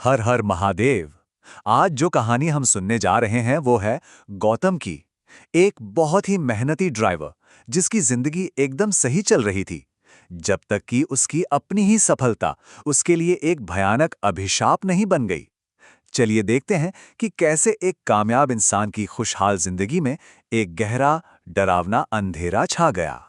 हर हर महादेव। आज जो कहानी हम सुनने जा रहे हैं वो है गौतम की। एक बहुत ही मेहनती ड्राइवर जिसकी जिंदगी एकदम सही चल रही थी, जब तक कि उसकी अपनी ही सफलता उसके लिए एक भयानक अभिशाप नहीं बन गई। चलिए देखते हैं कि कैसे एक कामयाब इंसान की खुशहाल जिंदगी में एक गहरा, डरावना अंधेरा छा गया।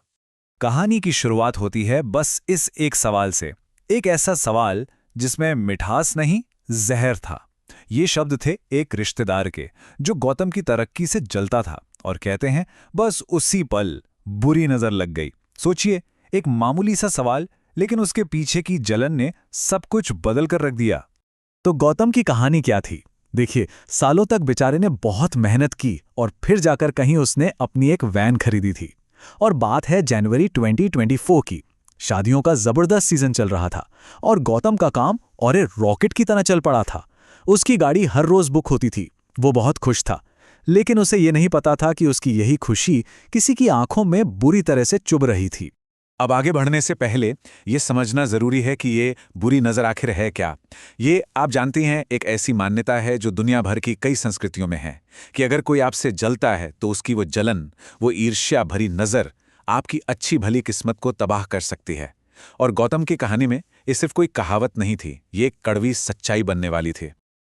कहानी की शुरुआत होती है बस इस एक सवाल से। एक ऐसा सवाल जिसमें मिठास नहीं, जहर था। ये शब्द थे एक रिश्तेदार के, जो गौतम की तरक्की से जलता था और कहते हैं बस उसी पल बुरी नजर लग गई। सोचिए, एक मामूली सा सवाल, लेकिन उसके पीछे की जलन ने सब कुछ बदल कर रख दिया। तो गौतम की कहानी क्या थी? देखिए, सालों तक बेचारे ने बहुत मेहनत की और फिर जाकर कहीं उसने अपनी एक वैन खरीदी थी। और बात है जनवरी 2024 की। शादियों का जबरदस्त सीजन चल रहा था और गौतम का काम और एक रॉकेट की तरह चल पड़ा था। उसकी गाड़ी हर रोज बुक होती थी। वो बहुत खुश था, लेकिन उसे ये नहीं पता था कि उसकी यही खुशी किसी की आंखों में बुरी तरह से चुभ रही थी। अब आगे बढ़ने से पहले ये समझना जरूरी है कि ये बुरी नज़र आखिर है क्या। ये आप जानती हैं, एक ऐसी मान्यता है जो दुनिया भर की कई संस्कृतियों में है कि अगर कोई आपसे जलता है तो उसकी वो जलन, वो ईर्ष्या भरी नज़र आपकी अच्छी भली किस्मत को तबाह कर सकती है। और गौतम की कहानी में ये सिर्फ कोई कहावत नहीं थी, ये एक कड़वी सच्चाई बनने वाली थी।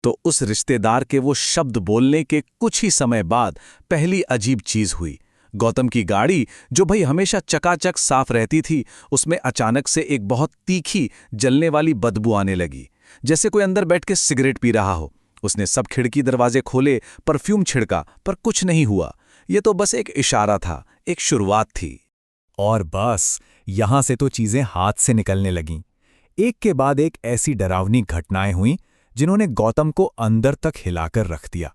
तो उस रिश्तेदार के वो शब्द बोलने के कुछ ही समय बाद पहली अजीब चीज हुई। गौतम की गाड़ी, जो भाई हमेशा चकाचक साफ रहती थी, उसमें अचानक से एक बहुत तीखी जलने वाली बदबू आने लगी, जैसे कोई अंदर बैठ के सिगरेट पी रहा हो। उसने सब खिड़की दरवाजे खोले, परफ्यूम छिड़का, पर कुछ नहीं हुआ। ये तो बस एक इशारा था, एक शुरुआत थी। और बस यहां से तो चीजें हाथ से निकलने लगीं। एक के बाद एक ऐसी डरावनी घटनाएं हुईं जिन्होंने गौतम को अंदर तक हिलाकर रख दिया।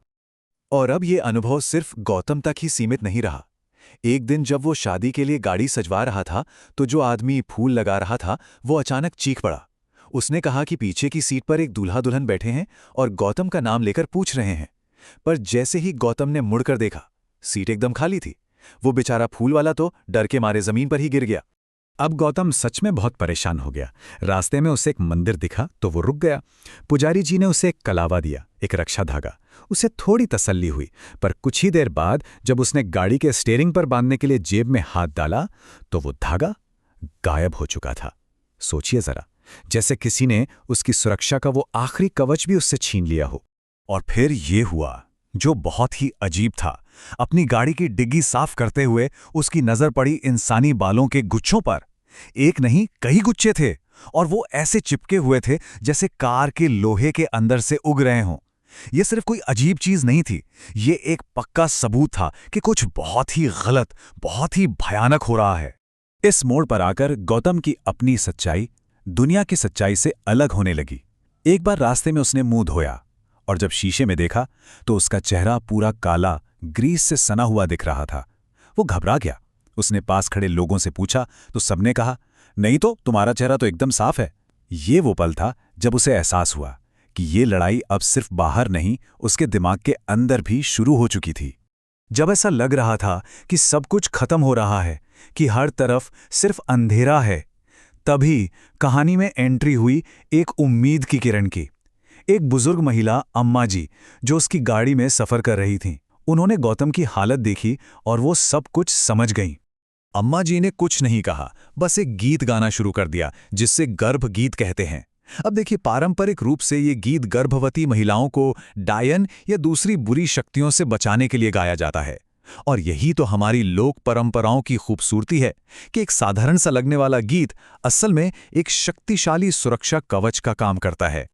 और अब ये अनुभव सिर्फ गौतम तक ही सीमित नहीं रहा। एक दिन जब वो शादी के लिए गाड़ी सजवा रहा था, तो जो आदमी फूल लगा रहा था वो अचानक चीख पड़ा। उसने कहा कि पीछे की सीट पर एक दूल्हा दुल्हन बैठे हैं और गौतम का नाम लेकर पूछ रहे हैं। पर जैसे ही गौतम ने मुड़कर देखा, सीट एकदम खाली थी। वो बेचारा फूल वाला तो डर के मारे जमीन पर ही गिर गया। अब गौतम सच में बहुत परेशान हो गया। रास्ते में उसे एक मंदिर दिखा तो वो रुक गया। पुजारी जी ने उसे एक कलावा दिया, एक रक्षा धागा। उसे थोड़ी तसल्ली हुई, पर कुछ ही देर बाद जब उसने गाड़ी के स्टीयरिंग पर बांधने के लिए जेब में हाथ डाला तो वो धागा गायब हो चुका था। सोचिए जरा, जैसे किसी ने उसकी सुरक्षा का वो आखिरी कवच भी उससे छीन लिया हो। और फिर ये हुआ जो बहुत ही अजीब था। अपनी गाड़ी की डिग्गी साफ करते हुए उसकी नजर पड़ी इंसानी बालों के गुच्छों पर। एक नहीं, कई गुच्छे थे, और वो ऐसे चिपके हुए थे जैसे कार के लोहे के अंदर से उग रहे हों। ये सिर्फ कोई अजीब चीज नहीं थी, ये एक पक्का सबूत था कि कुछ बहुत ही गलत, बहुत ही भयानक हो रहा है। इस मोड़ पर आकर गौतम की अपनी सच्चाई दुनिया की सच्चाई से अलग होने लगी। एक बार रास्ते में उसने मुंह धोया और जब शीशे में देखा तो उसका चेहरा पूरा काला, ग्रीस से सना हुआ दिख रहा था। वो घबरा गया। उसने पास खड़े लोगों से पूछा तो सबने कहा, नहीं तो तुम्हारा चेहरा तो एकदम साफ है। ये वो पल था जब उसे एहसास हुआ कि ये लड़ाई अब सिर्फ बाहर नहीं, उसके दिमाग के अंदर भी शुरू हो चुकी थी। जब ऐसा लग रहा था कि सब कुछ खत्म हो रहा है, कि हर तरफ सिर्फ अंधेरा है, तभी कहानी में एंट्री हुई एक उम्मीद की किरण की। एक बुजुर्ग महिला, अम्मा जी, जो उसकी गाड़ी में सफर कर रही थीं। उन्होंने गौतम की हालत देखी और वो सब कुछ समझ गईं। अम्मा जी ने कुछ नहीं कहा, बस एक गीत गाना शुरू कर दिया, जिससे गर्भ गीत कहते हैं। अब देखिए, पारंपरिक रूप से ये गीत गर्भवती महिलाओं को डायन या दूसरी बुरी शक्तियों से बचाने के लिए गाया जाता है। और यही तो हमारी लोक परंपराओं की खूबसूरती है कि एक साधारण सा लगने वाला गीत असल में एक शक्तिशाली सुरक्षा कवच का काम करता है।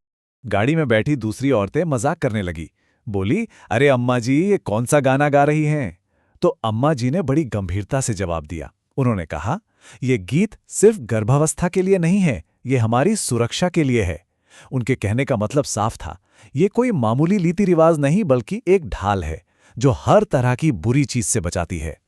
गाड़ी में बैठी दूसरी औरतें मजाक करने लगी, बोली, अरे अम्मा जी, ये कौन सा गाना गा रही हैं? तो अम्मा जी ने बड़ी गंभीरता से जवाब दिया। उन्होंने कहा, ये गीत सिर्फ गर्भावस्था के लिए नहीं है, ये हमारी सुरक्षा के लिए है। उनके कहने का मतलब साफ था, ये कोई मामूली रीति रिवाज नहीं, बल्कि एक ढाल है जो हर तरह की बुरी चीज से बचाती है।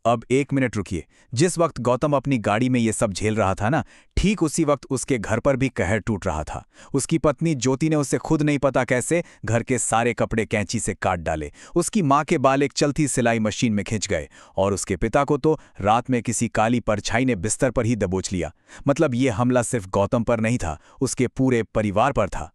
अब एक मिनट रुकिए। जिस वक्त गौतम अपनी गाड़ी में ये सब झेल रहा था ना, ठीक उसी वक्त उसके घर पर भी कहर टूट रहा था। उसकी पत्नी ज्योति ने उसे खुद नहीं पता कैसे घर के सारे कपड़े कैंची से काट डाले। उसकी माँ के बाल एक चलती सिलाई मशीन में खिंच गए और उसके पिता को तो रात में किसी काली परछाई ने बिस्तर पर ही दबोच लिया। मतलब ये हमला सिर्फ गौतम पर नहीं था, उसके पूरे परिवार पर था।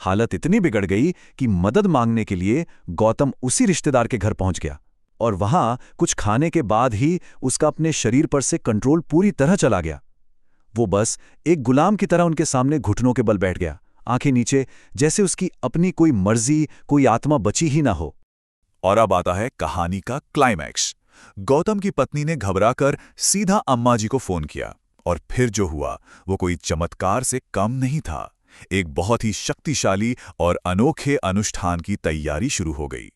हालत इतनी बिगड़ गई कि मदद मांगने के लिए गौतम उसी रिश्तेदार के घर पहुंच गया और वहां कुछ खाने के बाद ही उसका अपने शरीर पर से कंट्रोल पूरी तरह चला गया। वो बस एक गुलाम की तरह उनके सामने घुटनों के बल बैठ गया, आंखें नीचे, जैसे उसकी अपनी कोई मर्जी, कोई आत्मा बची ही ना हो। और अब आता है कहानी का क्लाइमैक्स। गौतम की पत्नी ने घबराकर सीधा अम्मा जी को फोन किया और फिर जो हुआ वो कोई चमत्कार से कम नहीं था। एक बहुत ही शक्तिशाली और अनोखे अनुष्ठान की तैयारी शुरू हो गई।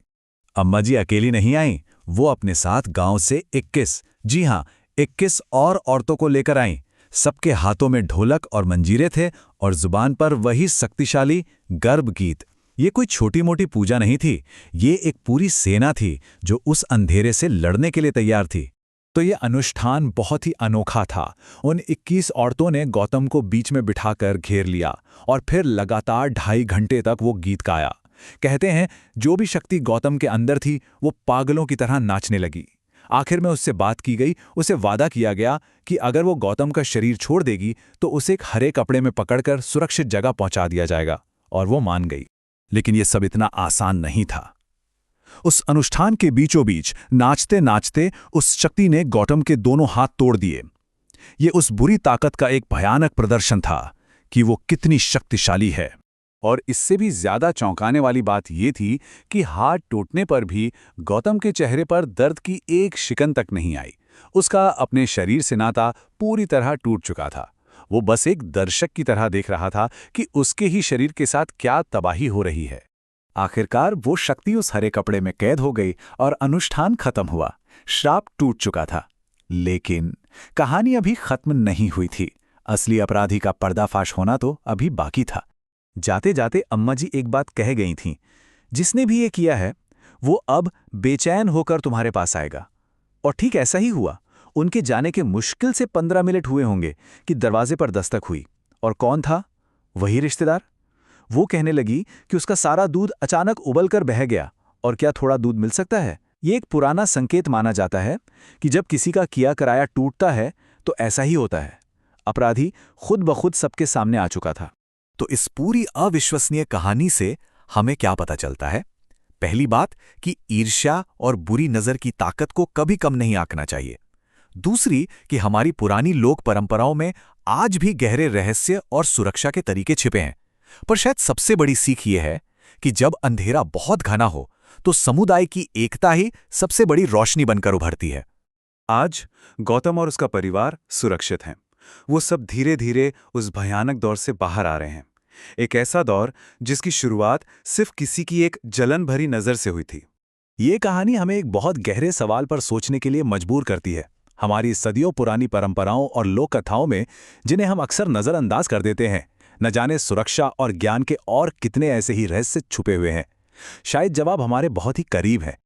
अम्मा जी अकेली नहीं आईं, वो अपने साथ गांव से 21, जी हां 21 और औरतों को लेकर आईं। सबके हाथों में ढोलक और मंजीरे थे और जुबान पर वही शक्तिशाली गर्भ गीत। ये कोई छोटी मोटी पूजा नहीं थी, ये एक पूरी सेना थी जो उस अंधेरे से लड़ने के लिए तैयार थी। तो ये अनुष्ठान बहुत ही अनोखा था। उन 21 औरतों ने गौतम को बीच में बिठाकर घेर लिया और फिर लगातार 2.5 घंटे तक वो गीत गाया। कहते हैं जो भी शक्ति गौतम के अंदर थी वो पागलों की तरह नाचने लगी। आखिर में उससे बात की गई, उसे वादा किया गया कि अगर वो गौतम का शरीर छोड़ देगी तो उसे एक हरे कपड़े में पकड़कर सुरक्षित जगह पहुंचा दिया जाएगा, और वो मान गई। लेकिन ये सब इतना आसान नहीं था। उस अनुष्ठान के बीचों बीच नाचते नाचते उस शक्ति ने गौतम के दोनों हाथ तोड़ दिए। ये उस बुरी ताकत का एक भयानक प्रदर्शन था कि वो कितनी शक्तिशाली है। और इससे भी ज्यादा चौंकाने वाली बात ये थी कि हाथ टूटने पर भी गौतम के चेहरे पर दर्द की एक शिकन तक नहीं आई। उसका अपने शरीर से नाता पूरी तरह टूट चुका था। वो बस एक दर्शक की तरह देख रहा था कि उसके ही शरीर के साथ क्या तबाही हो रही है। आखिरकार वो शक्ति उस हरे कपड़े में कैद हो गई और अनुष्ठान खत्म हुआ। श्राप टूट चुका था। लेकिन कहानी अभी खत्म नहीं हुई थी। असली अपराधी का पर्दाफाश होना तो अभी बाकी था। जाते जाते अम्मा जी एक बात कह गई थीं, जिसने भी ये किया है वो अब बेचैन होकर तुम्हारे पास आएगा। और ठीक ऐसा ही हुआ। उनके जाने के मुश्किल से 15 मिनट हुए होंगे कि दरवाजे पर दस्तक हुई। और कौन था? वही रिश्तेदार। वो कहने लगी कि उसका सारा दूध अचानक उबलकर बह गया और क्या थोड़ा दूध मिल सकता है। ये एक पुराना संकेत माना जाता है कि जब किसी का किया कराया टूटता है तो ऐसा ही होता है। अपराधी खुद ब खुद सबके सामने आ चुका था। तो इस पूरी अविश्वसनीय कहानी से हमें क्या पता चलता है? पहली बात कि ईर्ष्या और बुरी नजर की ताकत को कभी कम नहीं आंकना चाहिए। दूसरी कि हमारी पुरानी लोक परंपराओं में आज भी गहरे रहस्य और सुरक्षा के तरीके छिपे हैं। पर शायद सबसे बड़ी सीख ये है कि जब अंधेरा बहुत घना हो तो समुदाय की एकता ही सबसे बड़ी रोशनी बनकर उभरती है। आज गौतम और उसका परिवार सुरक्षित हैं। वो सब धीरे धीरे उस भयानक दौर से बाहर आ रहे हैं। एक ऐसा दौर जिसकी शुरुआत सिर्फ किसी की एक जलन भरी नजर से हुई थी। ये कहानी हमें एक बहुत गहरे सवाल पर सोचने के लिए मजबूर करती है। हमारी सदियों पुरानी परंपराओं और लोक कथाओं में, जिन्हें हम अक्सर नजरअंदाज कर देते हैं, न जाने सुरक्षा और ज्ञान के और कितने ऐसे ही रहस्य छुपे हुए हैं। शायद जवाब हमारे बहुत ही करीब है।